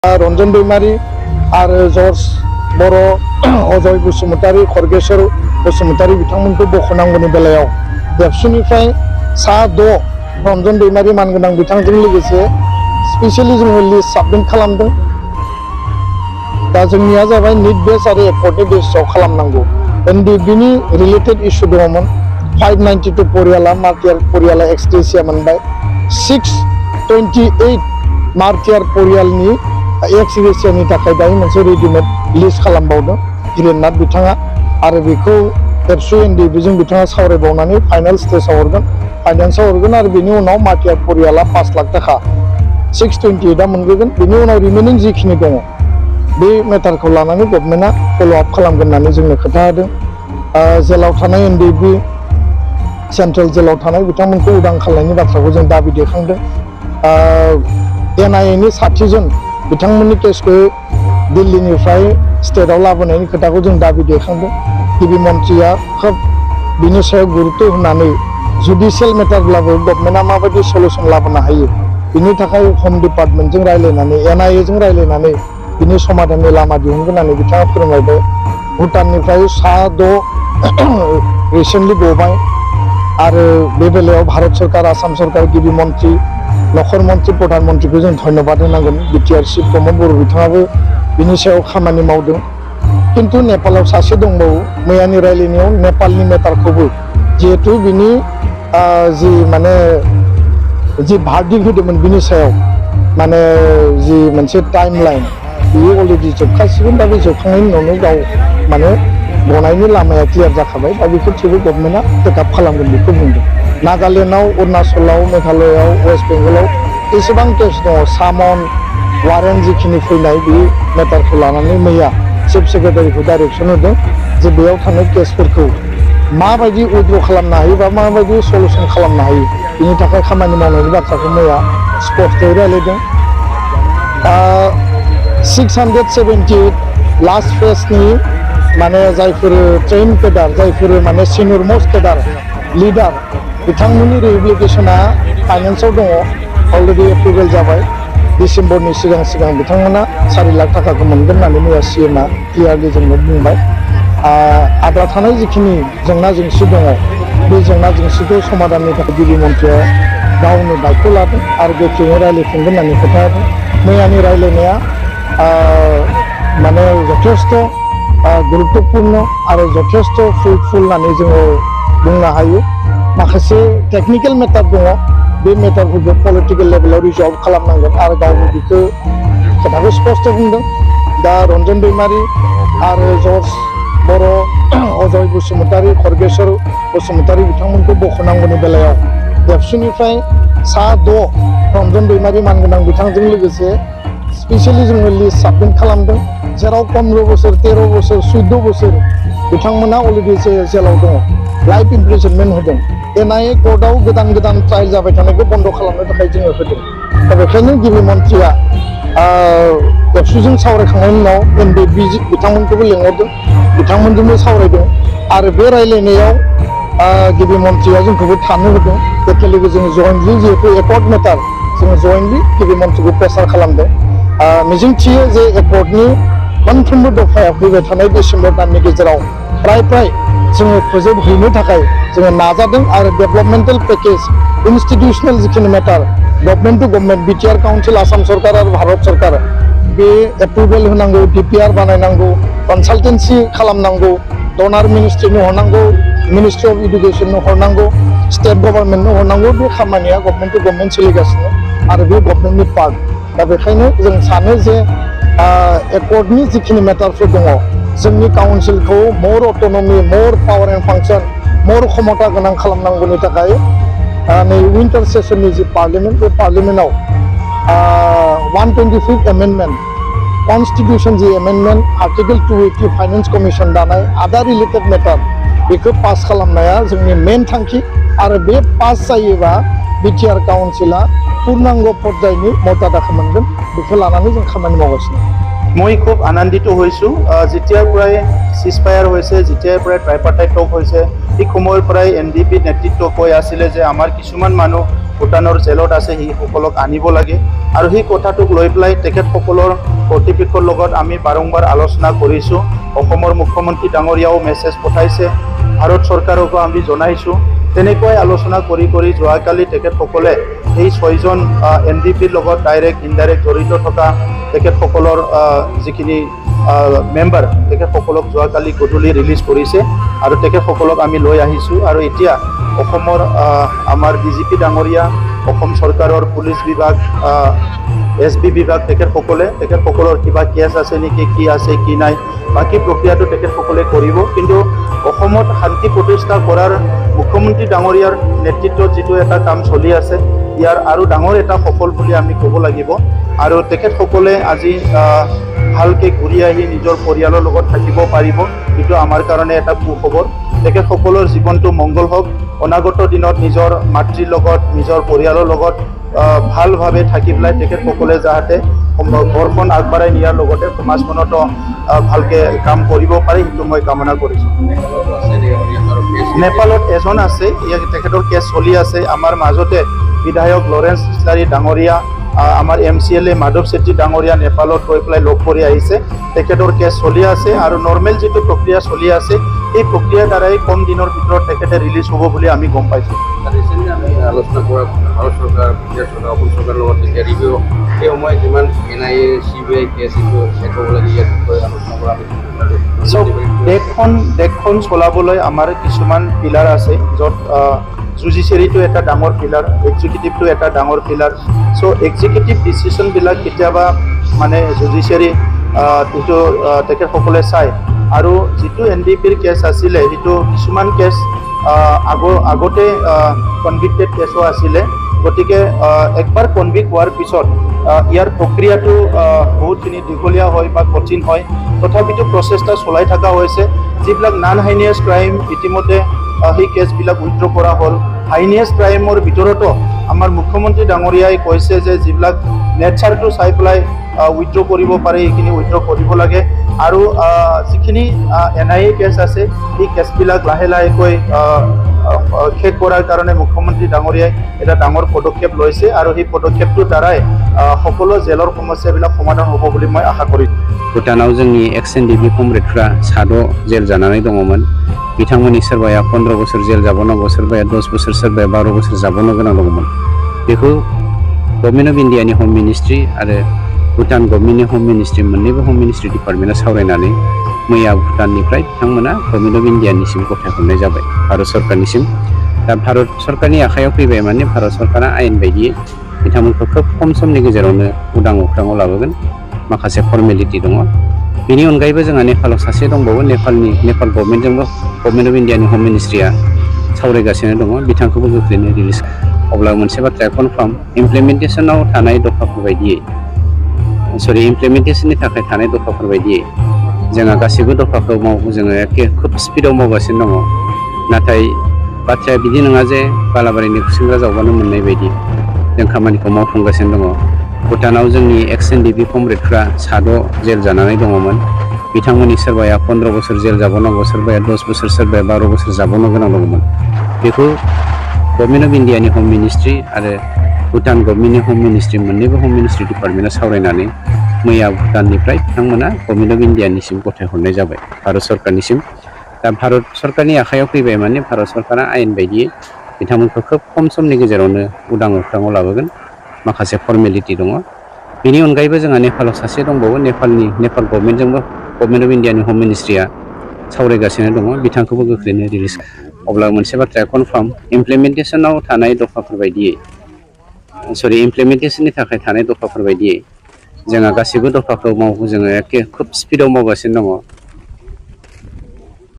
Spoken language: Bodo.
रन्जन दैमारी आरो जर्ज बर' अजय बसुमतारी खरगेश्वर बसुमतारी बिथांमोनखौ बख'नांगौनि बेलायाव देबसुनिफ्राय सा 6 रन्जन दैमारी मानगोनां बिथांजों लोगोसे स्पेशली जोङो लिस्ट साबमिट खालामदों। दा जोंनिया जाबाय निट बेस आरो एकर्डनि बेसआव खालामनांगौ। एनडिएफबिनि रिलेटेड इस्यु दङमोन। 592 परियाला मार्टियार परियाला एक्सटेसिया मोनबाय। 628 मार्टियार परियालनि एक्सग्रेसियानि थाखाय दायो मोनसे रेडिमेड लिस्ट खालामबावदों गिरेनाथ बिथाङा आरो बेखौ देबसु एनडिएफबिजों बिथाङा सावरायबावनानै फाइनाल स्टेजाव हरगोन, फाइनान्सआव हरगोन आरो बेनि उनाव मार्टियार परियाला 5 लाख थाखा 628 मोनगोन। बेनि उनाव रिमेनिं जिखिनि दङ बे मेटारखौ लानानै गभर्नमेन्टआ फल' आप खालामगोन होननानै जोंनो खोथा होदों। जेलाव थानाय एनडिएफबि सेन्ट्रेल जेलाव थानाय बिथांमोनखौ उदां खालामनायनि बाथ्राखौ जों दाबि दैखांदों। एनआइएनि 60 जन बिथांमोननि केसखौ दिल्लीनिफ्राय स्टेटआव लाबोनायनि खोथाखौ जों दाबि दैखांदों। गिबि मन्थ्रिया खोब बिनि सायाव गुरुत्व होनानै जुडिशियेल मेटारब्लाबो गभर्नमेन्टआ माबायदि सल्युसन लाबोनो हायो बिनि थाखाय होम डिपार्टमेन्टजों रायज्लायनानै एनआइएजों रायज्लायनानै बिनि समाधाननि लामा दिहुनगोन होननानै बिथाङा फोरमायबाय। भुटाननिफ्राय सा 6 रिसेन्टलि गबाय आरो बे बेलायाव भारत सरकार आसाम सरकार गिबि मन्थ्रि नखर मन्थ्रि प्रधान मन्थ्रिखौ जों धन्यबाद होनांगोन। बिटिआर चिफ प्रमद बर' बिथाङाबो बिनि सायाव खामानि मावदों। किन्तु नेपालाव सासे दंबावो मैयानि रायलायनायाव नेपालनि मेटारखौबो जिहेतु बिनि जि भार्डिक्ट होदोंमोन बिनि सायाव जि मोनसे टाइमलाइन बियो अलरेडि जोबखासिगोन। दा बे जोबखांनायनि उनावनो गाव गनायनि लामाया क्लियार जाखाबाय। दा बेखौ थेवबो गभर्नमेन्टआ टेकआप खालामगोन बेखौ बुंदों। नागालेण्डआव अरुणाचलाव मेघालयआव वेस्ट बेंगलाव एसेबां केस दङ सामन वारेन्ट जिखिनि फैनाय बे मेटारखौ लानानै मैया चिफ सेक्रेटारिखौ डाइरेक्सन होदों जे बेयाव थानाय केसफोरखौ माबायदि उइथड्र खालामनो हायो बा माबायदि सल्युसन खालामनो हायो बिनि थाखाय खामानि मावनायनि बाथ्राखौ मैया स्पष्टयै रायलायदों। 678 लास्ट फेजनि जायफोर ट्रेन केडार जायफोर सिनियर मोस्ट केडार लिडार बिथांमोननि रिहेबिलिटेसना फाइनान्सआव दङ। अलरेडि एप्रुभेल जाबाय। डिसेम्बरनि सिगां बिथांमोना 4 लाख थाखाखौ मोनगोन होननानै मैया सिएमआ क्लियारलि जोंनो बुंबाय। आद्रा थानाय जिखिनि जेंना जेंसि दङ बे जेंना जेंसिखौ समाधाननि थाखाय गिबि मन्थ्रिया गावनो दायथ' लादों आरो गोख्रैनो रायलायफिनगोन होननानै खोथा होदों। मैयानि रायलायनाया जथेस्थ' गुरुत्वपूर्ण आरो जथेस्थ' फ्रुटफुल होननानै जोङो बुंनो हायो। माखासे टेक्निकेल मेटार दङ बे मेटारफोरखौ पलिटिकेल लेभेलाव रिजल्भ खालामनांगोन आरो गावनो बेखौ खोथाखौ स्पष्ट बुंदों। दा रन्जन दैमारी आरो जर्ज बर' अजय बसुमतारी खरगेश्वर बसुमतारी बिथांमोनखौ बख'नांगौनि बेलायाव देबसुनिफ्राय सा 6 रन्जन दैमारी मानगोनां बिथांजों लोगोसे स्पेशली जोङो लिस्ट साबमिट खालामदों। जेराव 15 बोसोर 13 बोसोर 14 बोसोर बिथांमोना अलरेडि जेलाव दङ लाइफ इमप्रिजनमेन्ट होदों। एनआइए कर्टआव गोदान ट्रायल जाबाय थानायखौ बन्द खालामनो थाखाय जोङो होदों। दा बेखायनो गिबि मन्थ्रिया देबसुजों सावरायखांनायनि उनाव एनडिएफबि बिथांमोनखौबो लेंहरदों, बिथांमोनजोंबो सावरायदों आरो बे रायलायनायाव गिबि मन्थ्रिया जोंखौबो थानो होदों। एखेलोगो जोङो जयेन्टलि जिहेतु एकर्ड मेटार जोङो जयेन्टलि गिबि मन्थ्रिखौ प्रेसार खालामदों। मिजिंथियो जे एकर्डनि मोनफ्रोमबो दफाया फैबाय थानाय डिसेम्बर दाननि गेजेराव प्राय जोङो फोजोबहैनो थाखाय जोङो नाजादों आरो डेभेलपमेन्टेल पेकेज इन्स्टिटिउसनेल जिखिनि मेटार government to government BTR council Assam सरकार आरो भारत सरकार बे एप्रुभेल होनांगौ, डिपिआर बानायनांगौ, कनसालटेन्सि खालामनांगौ, डनार मिनिस्ट्रिनो हरनांगौ, मिनिस्ट्रि अफ इडुकेसननो हरनांगौ, स्टेट गभर्नमेन्टनो हरनांगौ। बे खामानिया गभर्नमेन्ट टु गभर्नमेन्ट सोलिगासिनो आरो बे गभर्नमेन्टनि पार्ट। दा बेखायनो जों सानो जे एकर्डनि जिखिनि मेटारफोर दङ जोंनि काउन्सिलखौ मोर अट'नमि, मोर पावार एन्ड फांसन, मोर क्षमता गोनां खालामनांगौनि थाखाय नै विन्टार सेसननि जि पार्लियामेन्ट बे पार्लियामेन्टआव 125th एमेन्डमेन्ट कन्स्टिटिउसन जि एमेन्डमेन्ट आर्टिकेल 280 फाइनेन्स कमिसन दानाय आदार रिलेटेड मेटार बेखौ पास खालामनाया जोंनि मेन थांखि आरो बे पास जायोबा बिटिआर काउन्सिला पूर्णांग पर्यायनि मर्यादाखौ मोनगोन। बेखौ लानानै जों खामानि मावगासिनो। মই খুব আনন্দিত হৈছোঁ যেতিয়াৰ পৰাই চিজফায়াৰ হৈছে, যেতিয়াৰ পৰাই ট্ৰাইপাৰ্টাইট টক হৈছে ঠিক সময়ৰ পৰাই NDP নেতৃত্ব কৈ আছিলে যে আমাৰ কিছুমান মানুহ ভূটানৰ জেলত আছে, সেইসকলক আনিব লাগে। আৰু সেই কথাটোক লৈ পেলাই তেখেতসকলৰ কৰ্তৃপক্ষৰ লগত আমি বাৰম্বাৰ আলোচনা কৰিছোঁ। অসমৰ মুখ্যমন্ত্ৰী ডাঙৰীয়াও মেছেজ পঠাইছে, ভাৰত চৰকাৰকো আমি জনাইছোঁ। তেনেকৈ আলোচনা কৰি যোৱাকালি তেখেতসকলে এই 6জন NDPৰ লগত ডাইৰেক্ট ইনডাইৰেক্ট জড়িত থকা তেখেতসকলৰ যিখিনি মেম্বাৰ, তেখেতসকলক যোৱাকালি গধূলি ৰিলিজ কৰিছে আৰু তেখেতসকলক আমি লৈ আহিছোঁ। আৰু এতিয়া অসমৰ আমাৰ BJP ডাঙৰীয়া, অসম চৰকাৰৰ পুলিচ বিভাগ, SB বিভাগ তেখেতসকলৰ কিবা কেছ আছে নেকি, কি আছে কি নাই, বাকী প্ৰক্ৰিয়াটো তেখেতসকলে কৰিব। কিন্তু অসমত শান্তি প্ৰতিষ্ঠা কৰাৰ মুখ্যমন্ত্ৰী ডাঙৰীয়াৰ নেতৃত্বত যিটো এটা কাম চলি আছে, ইয়াৰ আৰু ডাঙৰ এটা সফল বুলি আমি ক'ব লাগিব। আৰু তেখেতসকলে আজি ভালকৈ ঘূৰি আহি নিজৰ পৰিয়ালৰ লগত থাকিব পাৰিব, এইটো আমাৰ কাৰণে এটা সুখবৰ। তেখেতসকলৰ জীৱনটো মংগল হওক, অনাগত দিনত নিজৰ মাতৃৰ লগত, নিজৰ পৰিয়ালৰ লগত ভালভাৱে থাকি পেলাই তেখেতসকলে যাতে ঘৰখন আগবঢ়াই নিয়াৰ লগতে সমাজখনতো ভালকৈ কাম কৰিব পাৰে, সেইটো মই কামনা কৰিছোঁ। নেপালত এজন আছে, তেখেতৰ কেছ চলি আছে। আমাৰ মাজতে বিধায়ক লৰেন্স ইছলাৰী ডাঙৰীয়া, আমাৰ MCLA মাধৱ চেত্ৰী ডাঙৰীয়া নেপালত গৈ পেলাই লগ কৰি আহিছে। তেখেতৰ কেছ চলি আছে আৰু নৰ্মেল যিটো প্ৰক্ৰিয়া চলি আছে, এই প্ৰক্ৰিয়াৰ দ্বাৰাই কম দিনৰ ভিতৰত তেখেতে ৰিলিজ হ'ব বুলি আমি গম পাইছোঁ। আলোচনা কৰা ভাৰত চৰকাৰ, অসম চৰকাৰৰ লগত যেতিয়া ৰিভিউ সেই সময়ত যিমান NIA CBI কেছ এইটো শেষ হ'ব লাগে, ইয়াৰ বিষয়ে আলোচনা কৰা দেশখন চলাবলৈ আমাৰ কিছুমান পিলাৰ আছে, য'ত জুডিচিয়াৰীটো এটা ডাঙৰ পিলাৰ, এক্সিকিউটিভটো এটা ডাঙৰ পিলাৰ। চ' এক্সিকিউটিভ ডিচিশ্যনবিলাক কেতিয়াবা মানে জুডিচিয়াৰী যিটো তেখেতসকলে চায়। আৰু যিটো NDPৰ কেছ আছিলে, সেইটো কিছুমান কেছ আগতে কনভিক্টেড কেছো আছিলে। গতিকে একবাৰ কনভিক্ট হোৱাৰ পিছত ইয়াৰ প্ৰক্ৰিয়াটো বহুতখিনি দীঘলীয়া হয় বা কঠিন হয়, তথাপিতো প্ৰচেষ্টা চলাই থকা হৈছে। যিবিলাক নন হাইনিয়াছ ক্ৰাইম ইতিমধ্যে সেই কেছবিলাক উইথড্ৰ কৰা হ'ল। হাইনিয়াছ ক্ৰাইমৰ ভিতৰতো আমাৰ মুখ্যমন্ত্ৰী ডাঙৰীয়াই কৈছে যে যিবিলাক নেচাৰটো চাই পেলাই উইথড্ৰ কৰিব পাৰে, সেইখিনি উইথড্ৰ কৰিব লাগে। আৰু যিখিনি NIA কেছ আছে, সেই কেছবিলাক লাহে লাহেকৈ শেষ কৰাৰ কাৰণে মুখ্যমন্ত্ৰী ডাঙৰীয়াই এটা ডাঙৰ পদক্ষেপ লৈছে আৰু সেই পদক্ষেপটোৰ দ্বাৰাই সকলো জেলৰ সমস্যাবিলাক সমাধান হ'ব বুলি মই আশা কৰিছোঁ। भुटानाव जोंनि Ex-NDFB कमरेडफ्रा 6 जेल जानानै दङमोन। बिथांमोननि सोरबाया 15 बोसोर जेल जाबावनांगौ, सोरबाया 10 बोसोर, सोरबाया 12 बोसोर जाबावनो गोनां दङमोन। बेखौ गभर्नमेन्ट अफ इन्डियानि हम मिनिस्ट्रि आरो भुटान गभर्नमेन्टनि हम मिनिस्ट्रि, मोन्नैबो हम मिनिस्ट्रि डिपार्टमेन्टआ सावरायनानै मैया भुटाननिफ्राय बिथांमोना गभर्नमेन्ट अफ इन्डियानिसिम गथायहरनाय जाबाय, भारत सरकारनिसिम। दा भारत सरकारनि आखायाव फैबाय, माने भारत सरकारा आयेन बायदियै बिथांमोनखौ खोब खम समनि गेजेरावनो उदां अख्राङाव लाबोगोन। माखासे फर्मेलिटि दङ। बेनि अनगायैबो जोंहा नेपालाव सासे दंबावो, नेपाल गभर्नमेन्टजोंबो गभर्नमेन्ट अफ इन्डियानि हम मिनिस्ट्रिया सावरायगासिनो दङ, बिथांखौबो गोख्रैनो रिलिज। अब्ला मोनसे बाथ्राया कनफार्म, इमप्लिमेन्टेसनाव थानाय दफाफोर बायदियै, इमप्लिमेन्टेसननि थाखाय थानाय दफाफोर बायदियै जोंहा गासैबो दफाखौ जोङो एखे खोब स्पिडआव मावगासिनो दङ। नाथाय बाथ्राया बिदि नङा जे बालाबारिनि खुसेंग्रा जावबानो मोननाय बायदि जों खामानिखौ मावफुंगासिनो दङ। भुटानाव जोंनि Ex-NDFB कमरेडफ्रा 6 जेल जानानै दङमोन। बिथांमोननि सोरबाया 15 बोसोर जेल जाबावनांगौ, सोरबाया 10 बोसोर, सोरबाया 12 बोसोर जाबावनो गोनां दङमोन। बेखौ गभर्नमेन्ट अफ इन्डियानि हम मिनिस्ट्रि आरो भुटान गभर्नमेन्टनि हम मिनिस्ट्रि, मोन्नैबो हम मिनिस्ट्रि डिपार्टमेन्टआ सावरायनानै मैया भुटाननिफ्राय बिथांमोना गभर्नमेन्ट अफ इन्डियानिसिम गथायहरनाय जाबाय, भारत सरकारनिसिम। दा भारत सरकारनि आखायाव फैबाय, माने भारत सरकारा आयेन बायदियै बिथांमोनखौ खोब खम समनि गेजेरावनो उदां अख्राङाव लाबोगोन। माखासे फर्मेलिटि दङ। बेनि अनगायैबो जोंहा नेपालाव सासे दंबावो, नेपाल गभर्नमेन्टजोंबो गभर्नमेन्ट अफ इन्डियानि हम मिनिस्ट्रिया सावरायगासिनो दङ, बिथांखौबो गोख्रैनो रिलिज। अब्ला मोनसे बाथ्राया कनफार्म, इमप्लिमेन्टेसनाव थानाय दफाफोर बायदियै, इमप्लिमेन्टेसननि थाखाय थानाय दफाफोर बायदियै जोंहा गासैबो दफाखौ जोङो एखे खोब स्पिडआव मावगासिनो दङ।